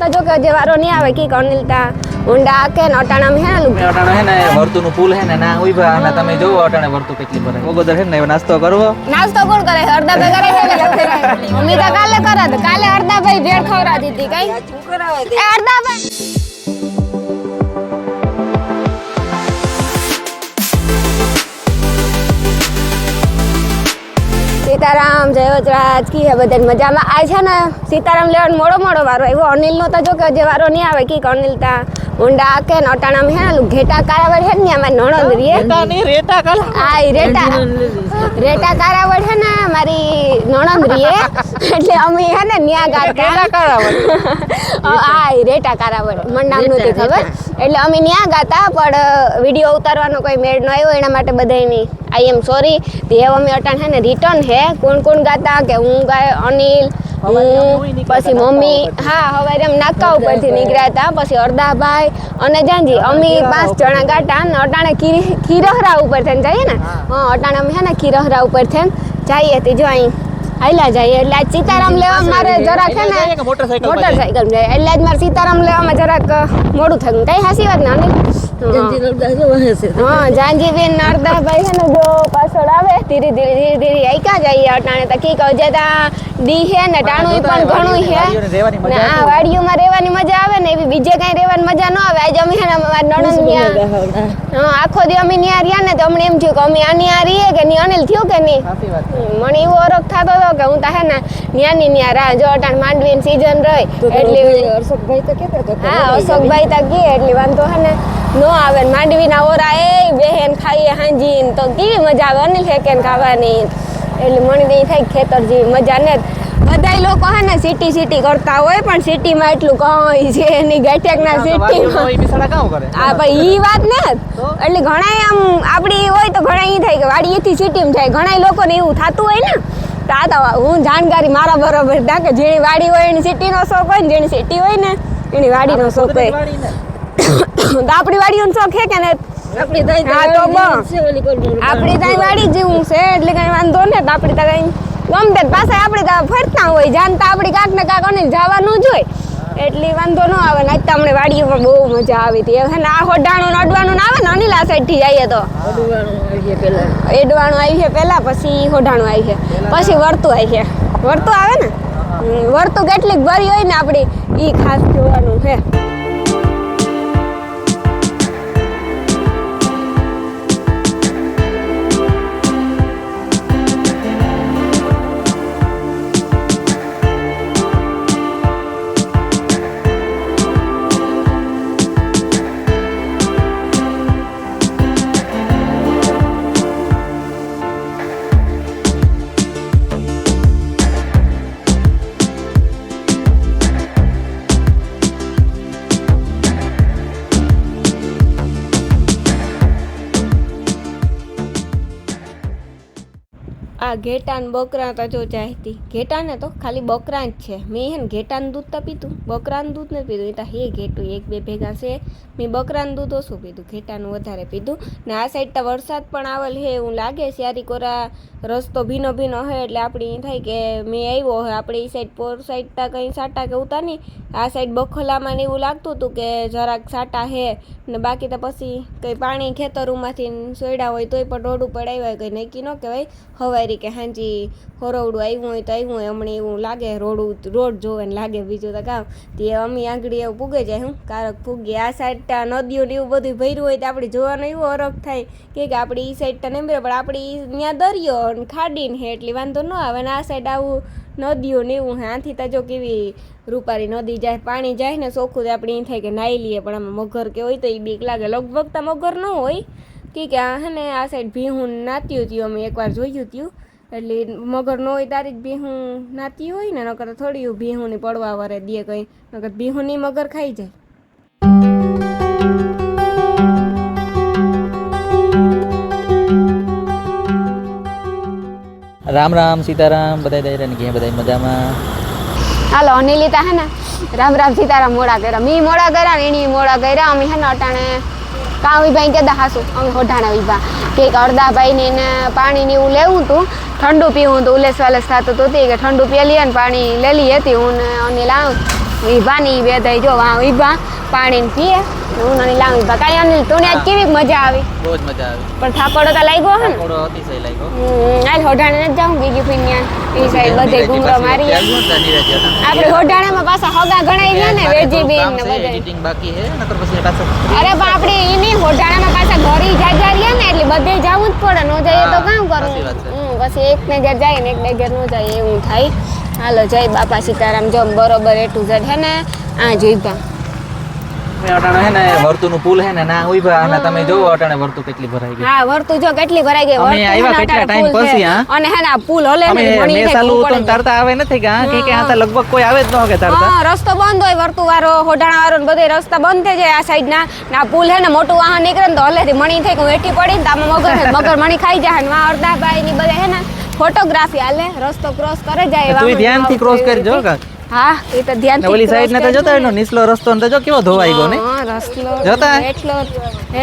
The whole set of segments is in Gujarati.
તો જો કે જે વારો નહીં આવે કે અનિલતા ઊંડા કે અટાણામાં હે ને અટાણા હે ને વર્તુનું પુલ હે ને ના ઉભા અને તમે જોવો અટાણે વર્તુ કેટલી ભરાય ઓગોદર હે ને નાસ્તો કરવો નાસ્તો કોણ કરે અડધા ભાઈ કરે છે મમ્મી તો કાલે કરા તો કાલે અડધા ભાઈ ભેળ ખવરા દીધી કઈ અડધા ભાઈ સીતારામ જય વજરાજ કી હે બધા મજામાં આ છે ને સીતારામ લેવાનો મોડો વારો આવ્યો અનિલ નો તો જો કે જે વારો નહીં આવે કે અનિલતા ઊંડા કે અટાણામાં હે ને ઘેટા કારાવડ હે ને અમાર નણંદ રીએ રેટા કાલા આ રેટા કારાવડ હે ને મારી નણંદ રીએ એટલે અમે હે ને ન્યા ગાતા કારાવડ આ રેટા કારાવડ મને નામ નહોતી ખબર એટલે અમે ન્યા ગાતા પણ વિડિયો ઉતારવાનો કોઈ મેળ ન આવ્યો એના માટે બધાયની આઈ એમ સોરી તે અમે અટાણ હે ને રિટર્ન હે કોણ ગાતા કે હું ગાય અનિલ પછી મમ્મી હા હવે એમ નાકા ઉપરથી નીકળ્યા હતા પછી અડધાભાઈ અને જાંજી અમે 5 જણા ગાતા ને અટાણે ખીરહરા ઉપર થઈને જઈએ ને અટાણે અમે હે ને ખીરહરા ઉપર થઈને જઈએ તે જો અહીં હાઈલા જાય એટલે આજ સીતારામ લેવા મારે જરાક હે ને મોટરસાઇકલ જાય એટલે આજ મારે સીતારામ લેવામાં જરાક મોડું થયું કઈ હાસી વાત ને અનિલ હા જાંજી બેન અડધાભાઈ છે ને જો પાછળ આવે ધીરે ધીરે આઈકા જઈએ અટાણે તો કી કહે તા દી હે ને ટાણું પણ ઘણું હે ને આ વાડીઓમાં રહેવાની મજા આવે ને એવી બીજે કઈ રહેવાની મજા ન આવે આજે અમે હે ને મારા નણંદ હા આખો દી અમે ન્યા રહ્યા ને તો અમને એમ થયું કે અમે આની આ રહીએ કે ની અનિલ થયું કે નહીં મને એવો અરખ થતો હતો કે હું તો હે ને ન્યાની ન્યા રા જો અટાણ માંડવીની સીઝન રહી એટલે અશોકભાઈ તો કેતા હા અશોકભાઈ તો કે એટલે વાંધો હે ને નો આવે માંડવીના ઓરા એ બેહેન ખાઈએ હાંજી તો કેવી મજા આવે અનિલ હેકેન ખાવાની એટલે મને તો થાય ખેતર જેવી મજા ને બધા લોકો હે ને સિટી કરતા હોય પણ સિટીમાં એટલું કઈ છે એની ગાંઠિયાકના સિટીમાં આ ભાઈ ઈ વાત ને એટલે ઘણા આમ આપડી હોય તો ઘણા ઈ થાય કે વાડીએથી સિટીમાં જાય ઘણા લોકોને એવું થતું હોય ને તો આ તો હું જાણકારી મારા બરોબર ના કે જેની વાડી હોય એની સિટીનો શોખ હોય ને જેની સિટી હોય ને એની વાડીનો શોખ હોય તો આપણી વાડીનો શોખ હે કે ને આપણી ત્યાં વાડી જેવું છે એટલે કઈ વાંધો ને તો આપણી ત્યાં કઈ ગમતે પાછા આપણે ત્યાં ફરતા હોય જાણતા આપણી કાંક ને કાંક અને જવાનું જ હોય એટલે વાંધો ન આવે ને અત્યારે અમને વાડીઓમાં બહુ મજા આવી હતી હે ને આ હોડાણું ને અડવાનું આવે ને અનિલ આ સાઈડ થી જઈએ તો એડવાણું આવી છે પેલા પછી હોડાણું આવી છે પછી વર્તું આવી છે વર્તું આવે ને વર્તું કેટલીક ભરી હોય ને આપણી ઈ ખાસ જોવાનું છે આ ઘેટા ને બકરા તો જો ચાહતી ઘેટા ને તો ખાલી બકરા જ છે મેં હે ને ઘેટાનું દૂધ તો પીતું બકરાનું દૂધ નથી પીધું એ તો હે ઘેટું એક બે ભેગા છે મેં બકરાનું દૂધ ઓછું પીધું ઘેટાનું વધારે પીધું ને આ સાઈડ તો વરસાદ પણ આવેલ હે એવું લાગે શિયારી કોરા રસ્તો ભીનો હે એટલે આપણી થાય કે મેં આવ્યો હે આપણે એ સાઈડ પોર સાઈડ તા કંઈ સાટા કે ઉતા નહીં આ સાઈડ બખોલામાં ને એવું લાગતું હતું કે જરાક સાટા હે ને બાકી તો પછી કંઈ પાણી ખેતરોમાંથી સોયડા હોય તોય પણ રોડ ઉપર આવ્યા હોય કંઈ નક્કી ન કહેવાય હવારી કે હાંજી હરોવડું આવ્યું હોય તો આવ્યું હોય હમણાં એવું લાગે રોડ જોવે ને લાગે બીજું તો કામ તે અમી આંગળી એવું પૂગે જાય હું કારક પૂગી આ સાઈડ નદીઓ ને એવું બધું ભર્યું હોય તો આપણે જોવાનો એવો અરખ થાય કે આપણી એ સાઈડ તો નંબરે પણ આપણી ત્યાં દરિયો ને ખાડીને હે એટલે વાંધો ન આવે ને આ સાઈડ આવું નદીઓ ને એવું હે આથી તો જો કેવી રૂપારી નદી જાય પાણી જાય ને ચોખ્ખું આપણે એ થાય કે નાહી લઈએ પણ આમાં મગર કે હોય તો એ બીક લાગે લગભગ તો મગર ન હોય કે આ હે ને આ સાઈડ ભીહું નાત્યું હતું અમે એકવાર જોયું હતું એટલે મગર ન હોય તારી જ ભીહું નાતી હોય ને નકર થોડી ભીહું ની પડવા વરે દે કંઈ નકર ભીહું ની મગર ખાઈ જાય રામ રામ સીતારામ બધા દાયરા ને બધા મજામાં હાલો અનિલિતા હે ને રામ સીતારામ મોડા કર્યા મી મોડા કર્યા એની મોડા કર્યા અમે હે ને અટાણે કાવી ભાઈ કેદા હાસુ અમે હોઢાણા વિભા કે અડધા ભાઈ ને પાણી ને એવું લેવું હતું ઠંડુ પીવું તો ઉલેસ વાલેસ થતું હતું કે ઠંડુ પી લઈએ ને પાણી લઈ લઈ હતી હું ને અનિલ આવ ઈભા ની બે થઈ જો વા ઈભા પાણી ને પીએ હું નાની લાવી ઈભા કાઈ અનિલ તું આજ કેવી મજા આવી બહુ જ મજા આવી પણ થાકોડો તો લાગ્યો હે ને થોડો અતિશય લાગ્યો આજ હોડાણે ન જાઉં બીજી ફિન્યાન ઈ સાઈડ બધે ઘૂમરો મારી આપણે હોડાણામાં પાછા હગા ગણાઈ ગયા ને વેજી બેન ને બધે એડિટિંગ બાકી હે નકર પછી પાછા અરે પણ આપણે ઈ ની હોડાણામાં પાછા ઘરી જાજા રહ્યા ને એટલે બધે જાવું જ પડે નો જઈએ તો કામ કરવું પછી એક ને ઘર જાય ને એક ને ઘર નો જાય એવું થાય હાલો જય બાપા સીતારામ જો બરોબર એ ટુ ઝેડ હે ને આ જોઈબા અટાણે હે ને વર્તુનું પુલ હે ને ના ઉભા અને તમે જોવો અટાણે વર્તુ કેટલી ભરાઈ ગઈ હા વર્તુ જો કેટલી ભરાઈ ગઈ અમે આવ્યા કેટલા ટાઈમ પછી હા અને હે ને આ પુલ હલે અમે ને મણી મેં ચાલુ તો તરતા આવે નથી કે હા કે આ તો લગભગ કોઈ આવે જ ન કે તરતા હા રસ્તો બંધ હોય વર્તુ વાળો હોડાણા વાળો ને બધે રસ્તા બંધ થઈ જાય આ સાઈડ ના પુલ હે ને મોટું વાહન નીકળે ને તો હલેથી મણી થઈ કે વેઠી પડી ને આમાં મગર મણી ખાઈ જાય ને વા અડધા ભાઈ ની બધે હે ને ફોટોગ્રાફી હાલે રસ્તો ક્રોસ કરે જાય તું ધ્યાનથી ક્રોસ કરજો કા હા એ તો ધ્યાનથી ઓલી સાઈડ ને તો જોતા એનો નીચલો રસ્તો ને તો જો કેવો ધોવાઈ ગયો ને હા રસ્તો જોતા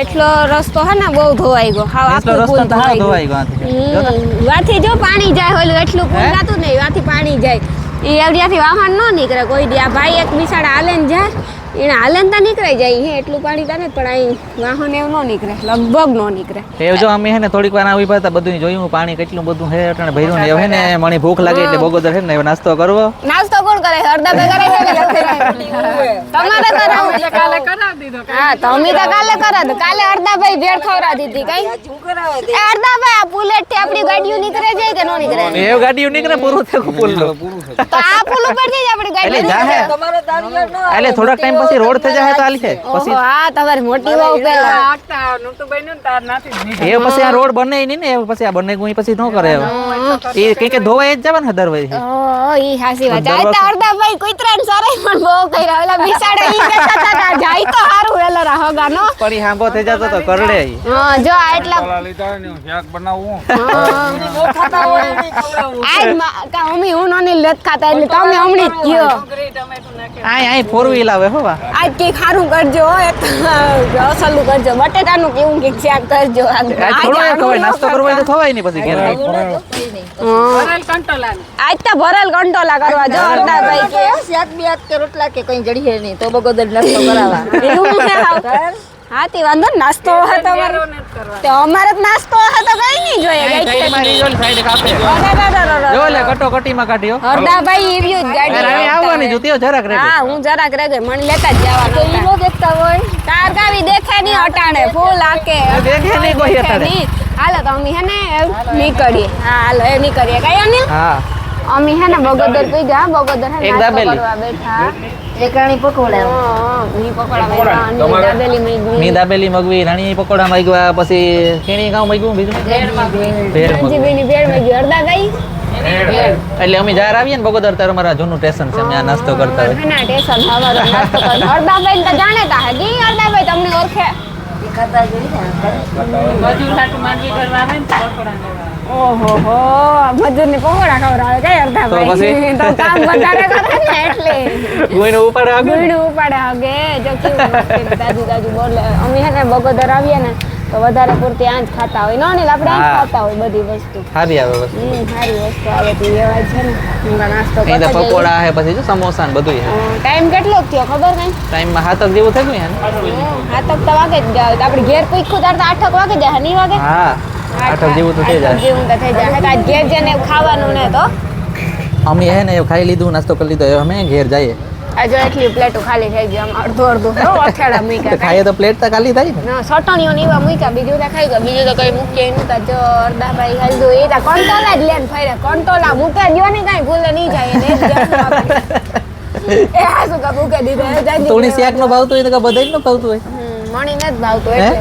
એટલો રસ્તો હે ને બહુ ધોવાઈ ગયો હા નીચલો આખો રસ્તો પુલ તો હાવ ધોવાઈ ગયો આથી વાથી જો પાણી જાય ઓલું એટલું પુલ જાતું ને વાથી પાણી જાય એ એવડિયાથી વાહન ન નીકળે કોઈ દી આ ભાઈ એક બિસાડા હાલે ને જાય એને હાલે ને ત્યાં નીકળાઈ જાય હે એટલું પાણી તાને પણ અહીં વાહન એવું ન નીકળે લગભગ ન નીકળે એ જો અમે હે ને થોડીક વાર આવી પાતા બધું જોયું પાણી કેટલું બધું હે અટાણે ભર્યું ને હે ને મને ભૂખ લાગે એટલે બગોદર હે ને નાસ્તો કરવો નાસ્તો કોણ કરે અડધા બે કરે છે તમારે કરાવું કાલે કરાવી દીધો હા તમે તો કાલે કરા દો કાલે અડધા ભાઈ ભેળ ખવરા દીધી કઈ અડધા ભાઈ આ બુલેટ થી આપણી ગાડીઓ નીકળે જાય કે નો નીકળે એ ગાડીઓ નીકળે પૂરું થયું પુલ નું તો આ પુલ ઉપર થી જ આપણી ગાડી જાહે એટલે થોડાક ટાઈમ પછી રોડ થઈ જાય તો આલી છે પછી હા તમારી મોટી વાવ પેલા એ પછી આ રોડ બને નહીં ને એ પછી આ બને ગુઈ પછી ન કરે એ કે ધોવાઈ જ જવાનું દર વઈ ઓ ઈ હાસી વાત આ અડધા ભાઈ કુતરા ને સરે પણ બહુ કર્યા ઓલા બિસાડે ઈ કહેતા હતા જાય તો હારું વેલરા હોગા નો પડી હાંભો થઈ જતો તો કરડે હા જો આ એટલા લીધા ને શાક બનાવવું આજ કા મમ્મી હું નોની લેત ખાતા એટલે તમે હમણી જ કયો આય ફોર વ્હીલ આવે હો વા આજ કે ખારું કરજો એક અસલું કરજો બટેટાનું કેવું કે શાક કરજો આજ થોડો એ ખવાય નાસ્તો કરવો હોય તો ખવાય નહીં પછી ઘેર આજ તો ભરેલ કંટોલા કરવા જો અડધા ભાઈ કે શાક બિયાક કે રોટલા કે કઈ જડીએ નહીં તો બગોદર નાસ્તો કરાવવા એવું છે હા તે વાંધો ને નાસ્તો હે તમારો તે અમારે તો નાસ્તો હે તો કઈ નહીં જોઈએ કઈ મારી જોલ સાઈડ કાપે જો લે કટો કટીમાં કાઢ્યો અડધા ભાઈ ઈવ્યુ જ ગાડી હવે આવવાની જોતીઓ જરાક રે હા હું જરાક રે ગઈ મને લેતા જ જવાનું ઈ નો દેખતા હોય તાર કાવી દેખે નહીં અટાણે ફૂલ આકે દેખે નહીં કોઈ અટાણે. હાલો તો અમે હે ને નીકળીએ હા હાલો એ નીકળીએ કઈ અનિલ હા અમે હે ને બગોદર પી ગયા બગોદર હે એક નાસ્તો દાબેલી. કરવા બેઠા એકાણી પકોડા મી પકોડા બેઠા અને દાબેલી મી મી દાબેલી મગવી રાણી પકોડા માંગ્યા પછી કેણી ગાવ માંગ્યું બીજું ભેળ મગવી. જીબીની ભેળ માં ગયું અડધા ગઈ એટલે અમે જાર આવીએ ને બગોદર તાર મારા જૂનું સ્ટેશન છે અમે આ નાસ્તો કરતા હોય ના ટેશન હવારો નાસ્તો કરવાનો અડધા ભાઈ તો જાણે તા હે કી અડધા ભાઈ તમને ઓળખે ખાતા જોઈએ ઓહો હો મજૂરની પકોડા ખવડાવે કઈ અડધા તો ભાઈ પછી? તો કામ વધારે કરે ને એટલે કોઈને ઉપાડે આગળ ગુઈડું ઉપાડે હગે જો કેવું મસ્ત તાજુ તાજુ બોલે અમે હે ને બગોદર આવીએ ને તો વધારે પૂરતી આંજ ખાતા હોય નો ને આપણે આંજ હા. ખાતા હોય બધી વસ્તુ સારી આવે બસ સારી વસ્તુ આવે તો લેવાય છે ને ઊંઘા નાસ્તો અહીં તો કરતા પકોડા હે પછી જો સમોસા ને બધું હે ટાઈમ કેટલો થયો ખબર કઈ ટાઈમમાં હાથક જેવું થઈ ગયું હે ને હાથક તો વાગે જ જાય તો આપણે ઘેર પૂછ્યું તાર તો 8 વાગે જાય નહીં વાગે હા હાથક જેવું તો થઈ જાય જેવું તો થઈ જાય આજ ઘેર જઈને એવું ખાવાનું ને તો અમે હે ને ખાઈ લીધું નાસ્તો કરી લીધો હવે અમે ઘેર જઈએ આ જો એટલી પ્લેટો ખાલી થઈ ગઈ આમ અડધો અડધો હો અથેડા તો મૂક્યા ખાઈએ તો પ્લેટ તો ખાલી થાય ને ના સટણીઓ ની એવા મૂક્યા બીજું તો ખાઈ ગયો બીજું તો કઈ મૂકીએ નહીં તો જો અડધા ભાઈ ખાલી એ તો કંટોલા જ લેન ફર્યા કંટોલા મૂકે જો ને કઈ ભૂલે નહીં જાય એને જ જવાનું આપણે. એ આ શું કા મૂકે દીધો એ જાય થોડી શાક નો ભાવતું હોય તો બધા નો ભાવતું હોય મણીને જ ભાવતું એટલે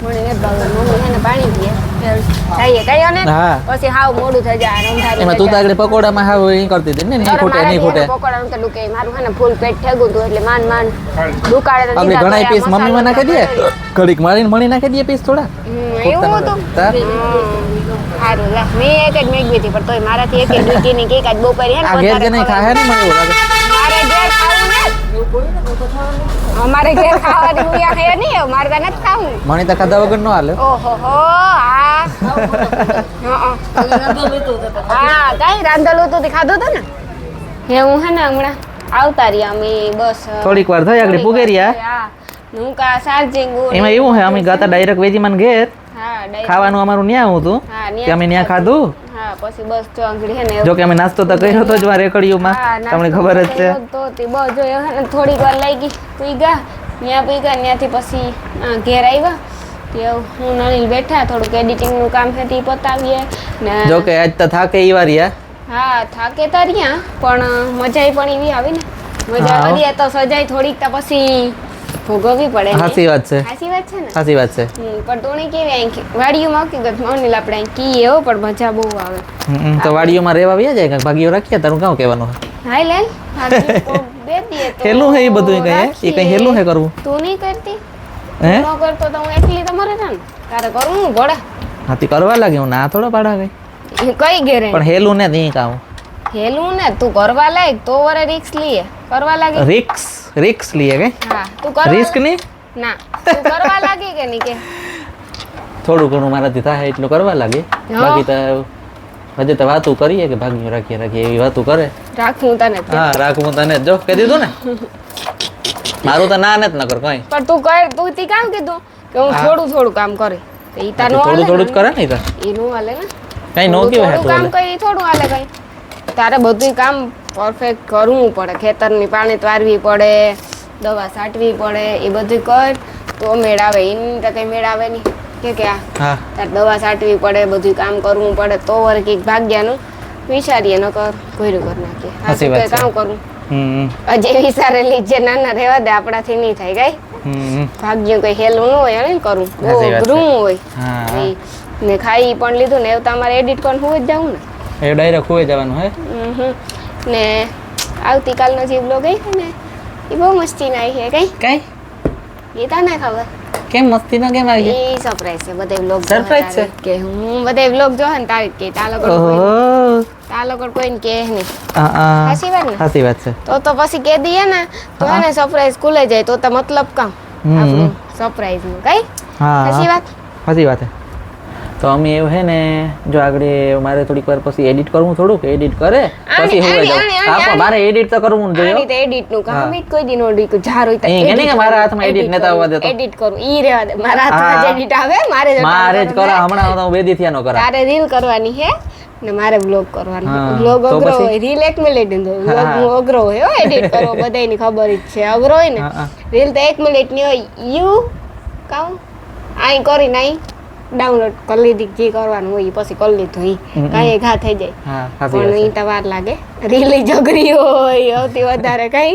મણીને જ ભાવતું મમ્મી એને પાણી પીએ જઈએ કયો ને હા. પછી હાવ મોડું થઈ જાય અંધારું એમાં તું તો આગળ પકોડામાં હાવ એ કરતી હતી ને નહીં ખૂટે નહીં ખૂટે પકોડા તો ડુકે મારું હે ને ફૂલ પેટ થેગું હતું એટલે માન માન દુકાળે તો આપણે દીધા ઘણા તો પીસ આ મમ્મીમાં નાખી દઈએ ઘડીક મારીને મળી નાખી દઈએ પીસ થોડા એવું હતું તાર? સારું લે મેં એક જ મેગવી હતી પણ તોય મારાથી એક જ ડૂકી ની કેક આજ બપોરે હે ને આ ઘેર વધારે જે નહીં ખાય ને મને એવું લાગે મારે ઘેર ખાવું ને અમારે ઘેર ખાવાની ઉયા હે નહીં મારે તો નથી ખાવું મણી તો ખાધા વગર નો હાલે ઓહો હો હા હા કઈ રાંધેલું હતું તે ખાધું હતું ને હે હું હે ને હમણાં આવતા રહ્યા અમે બસ થોડીક વાર થઈ આગળ પૂગે રહ્યા હા હું કા ચાર્જિંગ એમાં એવું હે અમે ગાતા ડાયરેક્ટ વેજીમાન ઘેર હા ખાવાનું અમારું ન્યા હતું હા કે અમે ન્યા ખાધું હા પછી બસ જો આંગળી હે ને જો કે અમે નાસ્તો તો કર્યો હતો જ વાર રેકડીઓમાં તમને ખબર જ છે તો તે બસ જો હે ને થોડીક વાર લઈ ગઈ પી ગયા ત્યાંથી પછી ઘેર આવ્યા તે હું નળીલ બેઠા થોડુંક એડિટિંગનું કામ છે તે પતાવીએ ને જો કે આજ તો થાકે ઈ વાર યા હા થાકે તો રહ્યા પણ મજા પણ એવી આવી ને મજા હા. કરીએ તો સજાઈ થોડીક તો પછી ભોગવવી પડે ને. સાચી વાત છે સાચી વાત છે ને સાચી વાત છે પણ તોણી કેવી અહીં વાડીઓમાં મૂકી ગત મૌનીલ આપણે અહીં કીએ હો પણ મજા બહુ આવે તો વાડીઓમાં રહેવા વ્યા જાય કાંઈક ભાગીઓ રાખીએ તારું કામ કહેવાનું હાય લેન ભાગી કોક દે દીએ તો હેલું હે એ બધું કઈ એ રાખીએ. કઈ હેલું હે કરવું તું નહીં કરતી હે ન કરતો તો હું એકલી તમારે ને તારે કરવું પડે હાથી કરવા લાગે હું ના થોડો પાડા ગઈ કઈ ઘેરે પણ હેલું ને નહીં કામ હેલું ને તું કરવા લાયક તો વરે રિક્સ લઈએ કરવા લાગે રિક્સ લીએ કે હા તું કરવા રિસ્ક નહીં ના તું કરવા લાગી કે નહીં કે થોડું ઘણું મારાથી થાય એટલું કરવા લાગે બાકી તો હજે તો વાતું કરીએ કે ભાગીઓ રાખીએ એવી વાતું કરે રાખું તને તે. હા રાખું તને જો કહી દીધું ને મારું તો ના ને જ ન કર કઈ પણ તું કર તું તી કામ કીધું કે હું થોડું કામ કરે તો ઈ તાનું થોડું થોડું જ કરે ને ઈ તો એનું હાલે ને કઈ નો થોડું કેવાય કામ કરી થોડું હાલે કઈ તારે બધું કામ પરફેક્ટ કરવું પડે ખેતરની પાણી વારવી પડે દવા છાંટવી પડે એ બધું કર તો મેળ આવે એની તો કઈ મેળ આવે નહીં કે આ હા તારે દવા છાંટવી પડે બધું કામ કરવું પડે તો વર કંઈક ભાગ્યાનું વિચારીએ ન કર ઘોર્યું કરી નાખીએ સાચી વાત છે. કામ કરું હમ જે વિચારેલી જે નાના રહેવા દે આપણાથી નહીં થાય કઈ હમ ભાગ્ય કઈ હેલું ન હોય એને કરવું બહુ સાચી વાત છે. અઘરું હોય હા ઈ ને ખાઈ પણ લીધું ને એવું તમારે એડિટ કરવાનું હોય જ જવું ને એ ડાયરેક્ટ ખોઈ જવાનું હે ને આવતીકાલનો જે બ્લોગ આવી છે ને એ બહુ મસ્તી ના આવી છે કઈ કઈ એ તને ખબર કેમ મસ્તી ના કેમ આવી એ સરપ્રાઈઝ છે બધે બ્લોગ Surprise છે? કે હું બધે બ્લોગ જોહે ને તારી જ કે તા લોકો ઓહો કોઈને કે નહીં આ સાચી વાત ને સાચી વાત છે તો પછી કે દઈએ ને તો એને સરપ્રાઈઝ ખુલે જાય તો મતલબ કામ હમ. આપણું સરપ્રાઈઝ નું કઈ હા સાચી વાત સાચી વાત છે તો અમે એવું હે ને જો આગળ મારે થોડીક વાર પછી એડિટ કરવું થોડુંક એડિટ કરે પછી હું જાઉં હા પણ મારે એડિટ તો કરવું જ જોઈએ આની તો એડિટ નું કામ ઈ કોઈ દી નો ડીક જાર હોય તો અહીં કે નહીં કે મારા હાથમાં edit નતા આવવા દેતો. એડિટ કરું ઈ રેવા દે મારા હાથમાં હા. જ એડિટ આવે મારે જ મારે જ edit કરો કરવાનું. હમણાં તો હું બેદી થયા નો કરા તારે રીલ કરવાની હે ને મારે બ્લોગ કરવાનો હા, બ્લોગ તો અઘરો પછી? હોય રીલ એક મિનિટ નો બ્લોગ હા. હું અઘરો હોય હો એડિટ કરવો બધાયની ખબર જ છે અઘરો હોય ને હા, હા. રીલ તો 1 મિનિટ ની હોય યુ કાઉ આઈ કરી નાઈ ડાઉનલોડ કરી લીધી જે કરવાનું હોય ઈ પછી કરી લીધું ઈ કાંઈ ઘા થઈ જાય હા સાચી પણ વાત ઈ તો વાર લાગે રીલી જગરી હોય સૌથી વધારે કઈ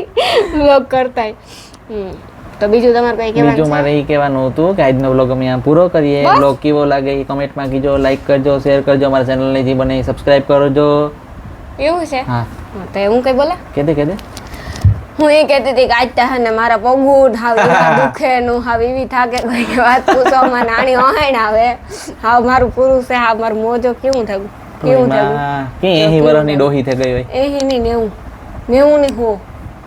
બ્લોગ કરતા તો બીજું તમારે કઈ બીજું કહેવાનું મારે એ કહેવાનું હતું કે આજનો વ્લોગ અમે અહીંયા પૂરો કરીએ બસ? વ્લોગ કેવો લાગે એ કમેન્ટમાં કીજો લાઈક કરજો શેર કરજો અમારા ચેનલને જે બને સબસ્ક્રાઇબ કરજો છે એવું છે હા તો હું કઈ બોલા કે દે હું એ કહેતી હતી કે આજ તા હે ને મારા પગું હાવ એવા દુખે નું હાવ એવી થાકે કોઈ વાત પૂછો માં નાની ઓહાણ આવે હાવ મારું પૂરું છે હાવ મારું મોજો કેવું થયું કેવું થયું કે 80 વર્ષની ડોહી થઈ ગઈ હોય એ નહીં 90 ની હો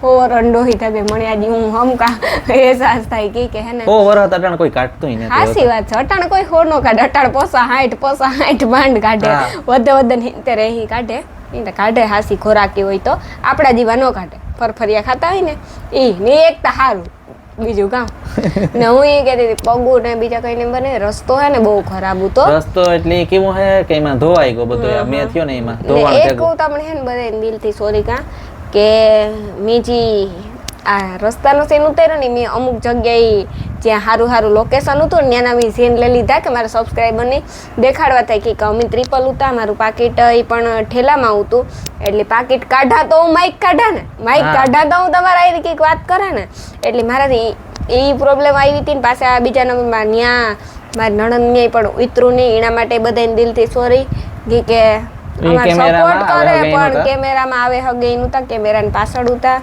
વરણ ડોહી થઈ ગઈ મને આજે હું હમકા અહેસાસ થાય કે હે ને ઓ વરત અટાણ કોઈ કાઢતું નથી હાસી વાત છે અટાણ કોઈ હોર નો કાઢે અટાણ પોસા 60 માંડ કાઢે હા. વધે હિંતે રહી કાઢે ઈ તો કાઢે હાસી ખોરાકી હોય તો આપણા જીવા નો કાઢે ફરફરિયા ખાતા હોય ને ઈ ને એક તો હારું બીજું કામ ને હું એ કહેતી હતી પગું ને બીજા કઈ ને બને રસ્તો હે ને બહુ ખરાબ હતો રસ્તો એટલે ઈ કેવું હે કે એમાં ધોવાઈ ગયો બધો મેં થયો ને એમાં ને ધોવાણ એક થઈ ગયું કહું તમને હે ને બધે દિલથી સોરી કા કે મીજી આ રસ્તાનો સીન ઉતાર્યો ને મેં અમુક જગ્યાએ જ્યાં સારું સારું લોકેશન હતું ને ત્યાંના મેં સીન લઈ લીધા કે મારા સબસ્ક્રાઈબરને દેખાડવા થાય કે અમે ટ્રિપલ ઉતા મારું પાકીટ એ પણ ઠેલામાં હતું એટલે પાકીટ કાઢા તો હું માઇક કાઢા ને માઇક હા. કાઢા તો હું તમારા આવી કંઈક વાત કરે ને એટલે મારાથી એ પ્રોબ્લેમ આવી હતી ને પાછા બીજા નંબરમાં ત્યાં મારી નણંદ પણ ઉતરું નહીં એના માટે બધાને દિલથી સોરી કે અમારે કેમેરામાં સપોર્ટ આવે કરે હગે ઈ પણ નહોતા. કેમેરામાં આવે હગે ઈ નહોતા કેમેરાની પાછળ હતા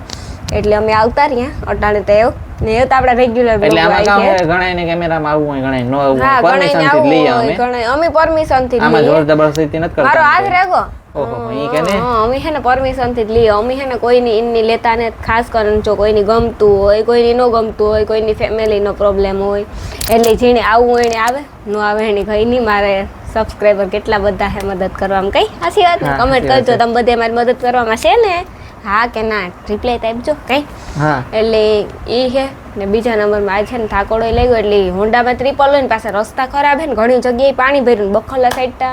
એટલે અમે આવતા રહ્યા અટાણે તો એવું ને એ તો આપણા રેગ્યુલર એટલે આમાં કામ હોય ઘણા ને કેમેરામાં આવવું હોય ઘણા નો આવવું હા હોય પરમિશન થી જ લઈએ અમે અમે પરમિશન થી જ આમાં લઈએ જોર જબરદસ્તી નથી મારો કરતા હાથ રેગો ઓહો ઈ કે ને અમે હે ને પરમિશન થી જ લઈએ અમે હે ને કોઈની ઇનની લેતા ને ખાસ કરીને જો કોઈની ગમતું હોય કોઈની ન ગમતું હોય કોઈની ફેમિલીનો પ્રોબ્લેમ હોય એટલે જેને આવવું હોય એને આવે ન આવે એને કઈ નહીં મારે સબસ્ક્રાઈબર કેટલા બધા હે મદદ કરવામાં કઈ સાચી વાત ને હા, કમેન્ટ સાચી વાત કરજો તમે બધે મારી મદદ કરવામાં છે ને હા કે ના રિપ્લાય તો આપજો કઈ હા એટલે એ છે ને બીજા નંબરમાં આ છે ને થાકોડો લઈ ગયો એટલે હોન્ડામાં ટ્રિપલ હોય ને પાસે રસ્તા ખરાબ હે ને ઘણી જગ્યાએ પાણી ભર્યું ને બખલા સાઈડ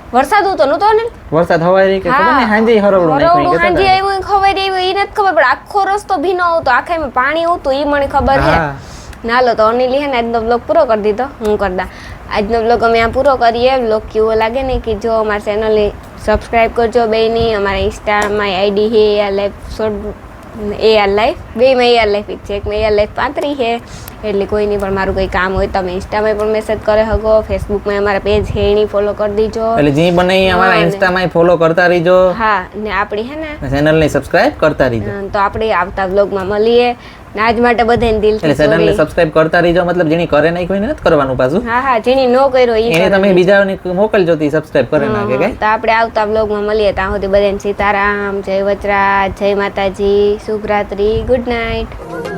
વરસાદ હતો નતો ને વરસાદ હવાય રહી કે ખબર ને હાંજે હરવડું નાખ્યું કે હાંજે આવ્યું ખબર આવ્યું એ નથી ખબર પણ આખો રસ્તો ભીનો હતો આખામાં પાણી હતું એ મને ખબર છે હા નાલો તો અનિલ હે ને આજનો બ્લોગ પૂરો કરી દીધો હું કરતા આજનો બ્લોગ અમે આ પૂરો કરીએ બ્લોગ કેવો લાગે ને કે જો અમારા ચેનલને સબસ્ક્રાઈબ કરજો બેયની અમારા ઇન્સ્ટામાં આઈડી છે AR life short AR life બેમાં AR લાઈફ જ છે એકમાં AR લાઈફ 35 છે એટલે કોઈની પણ મારું કંઈ કામ હોય તમે ઇન્સ્ટામાં પણ મેસેજ કરે શકો ફેસબુકમાં અમારા પેજ છે એની ફોલો કરી દીજો એટલે જે બને ઈ અમારા ઇન્સ્ટામાં ફોલો કરતા રહીજો હા ને આપણી હે ને ચેનલને સબસ્ક્રાઇબ કરતા રહીજો તો આપણે આવતા બ્લોગમાં મળીએ ને આજ માટે બધાને દિલથી એટલે ચેનલને સબસ્ક્રાઇબ કરતા રહીજો મતલબ જેની કરે નહીં કોઈને નથી કરવાનું પાછું હા હા જેની નો કર્યો ઈ એને તમે બીજાને મોકલજો તી સબસ્ક્રાઇબ કરે નાખે કે તો આપણે આવતા બ્લોગમાં મળીએ ત્યાં સુધી બધાને સીતારામ જય વચરાજ જય માતાજી શુભરાત્રી ગુડ નાઇટ